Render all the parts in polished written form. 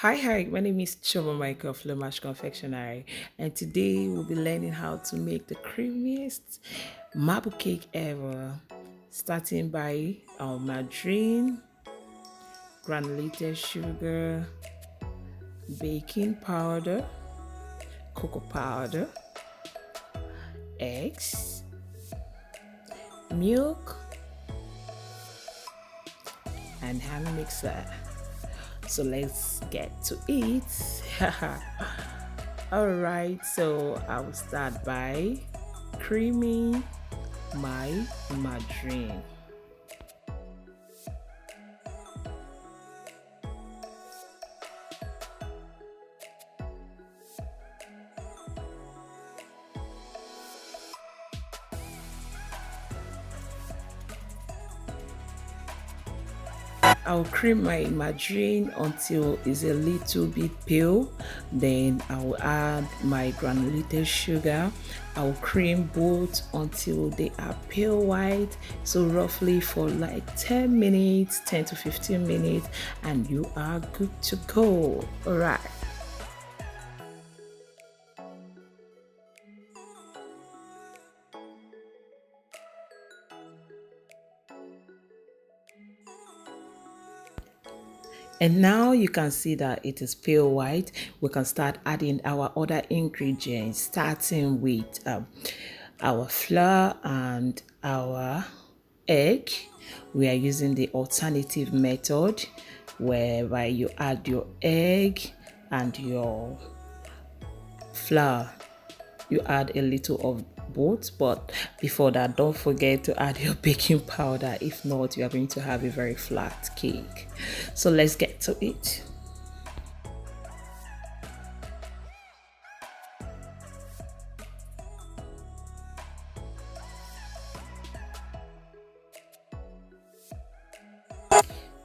Hi, my name is Choma Michael Flamash Confectionery, and today we'll be learning how to make the creamiest marble cake ever. Starting by our margarine, granulated sugar, baking powder, cocoa powder, eggs, milk, and hand mixer. So let's get to it. Alright, so I will start by creaming my margarine. I'll cream my margarine until it's a little bit pale. Then I'll add my granulated sugar. I'll cream both until they are pale white. So roughly for like 10 minutes, 10 to 15 minutes, and you are good to go. All right. And now you can see that it is pale white. We can start adding our other ingredients, starting with our flour and our egg. We are using the alternative method whereby you add your egg and your flour. You add a little of both, but before that, don't forget to add your baking powder. If not, you are going to have a very flat cake. So let's get to it.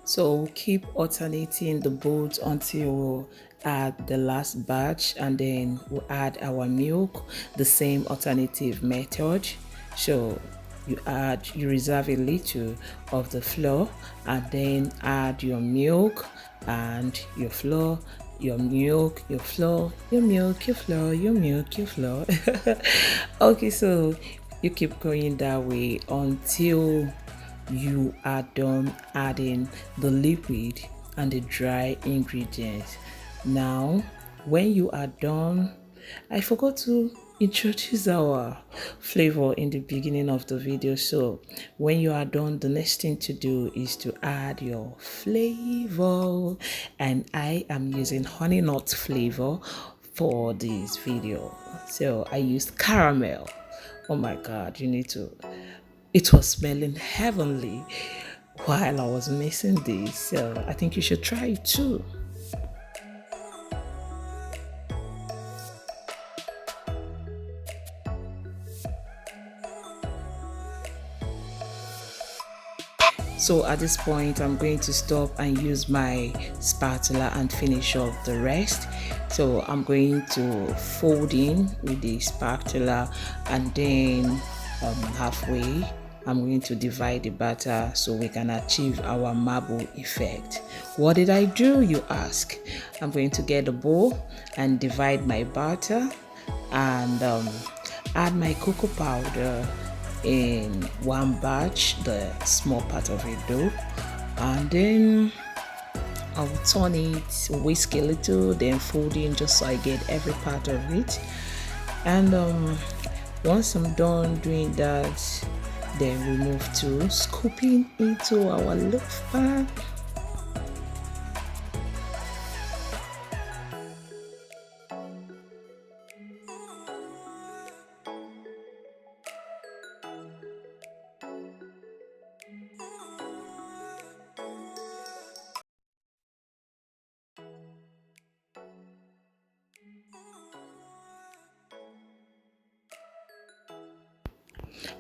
So we'll keep alternating the both until we'll add the last batch, and then we'll add our milk, the same alternative method. So you reserve a little of the flour, and then add your milk and your flour, your milk, your flour, your milk, your flour, your milk, your flour. Okay, so you keep going that way until you are done adding the liquid and the dry ingredients. Now, when you are done, I forgot to introduce our flavor in the beginning of the video. So, when you are done, the next thing to do is to add your flavor, and I am using honey nut flavor for this video. So, I used caramel. Oh my god, you need to, it was smelling heavenly while I was mixing this. So I think you should try it too. So at this point, I'm going to stop and use my spatula and finish off the rest. So I'm going to fold in with the spatula, and then halfway I'm going to divide the batter so we can achieve our marble effect. What did I do, you ask? I'm going to get a bowl and divide my batter, and add my cocoa powder in one batch, the small part of it though, and then I'll turn it, whisk a little, then fold in just so I get every part of it. And once I'm done doing that, then we move to scooping into our loaf pan.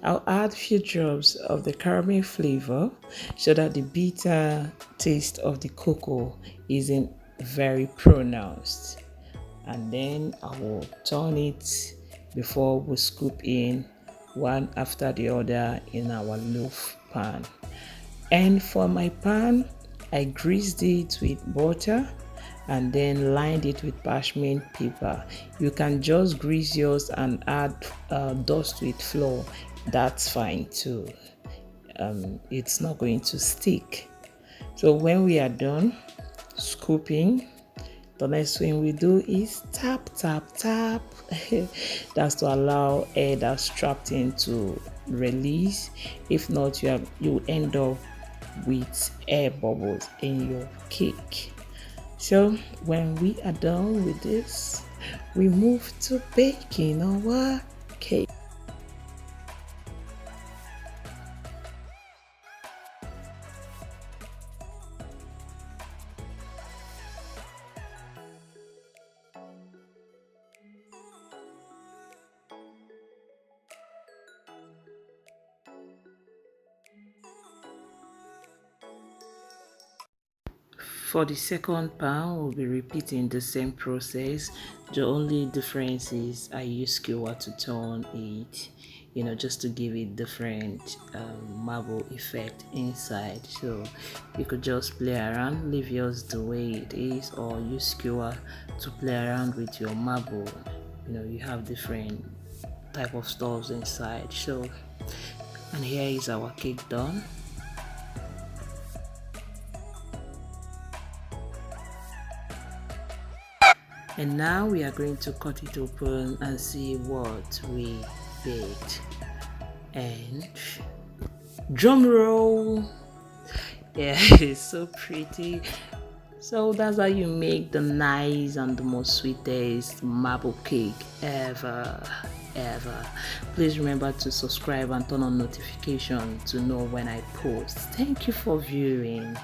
I'll add a few drops of the caramel flavor so that the bitter taste of the cocoa isn't very pronounced. And then I will turn it before we scoop in one after the other in our loaf pan. And for my pan, I greased it with butter, and then lined it with parchment paper. You can just grease yours and add dust with flour. That's fine too. It's not going to stick. So when we are done scooping, the next thing we do is tap, tap, tap. That's to allow air that's trapped in to release. If not, you end up with air bubbles in your cake. So when we are done with this, we move to baking our cake. For the second pan, we'll be repeating the same process. The only difference is I use skewer to turn it, just to give it different marble effect inside. So you could just play around, leave yours the way it is, or use skewer to play around with your marble. You have different type of stuffs inside. So, and here is our cake done. And now we are going to cut it open and see what we baked. And drum roll! Yeah, it's so pretty. So that's how you make the nice and the most sweetest marble cake ever. Please remember to subscribe and turn on notification to know when I post. Thank you for viewing.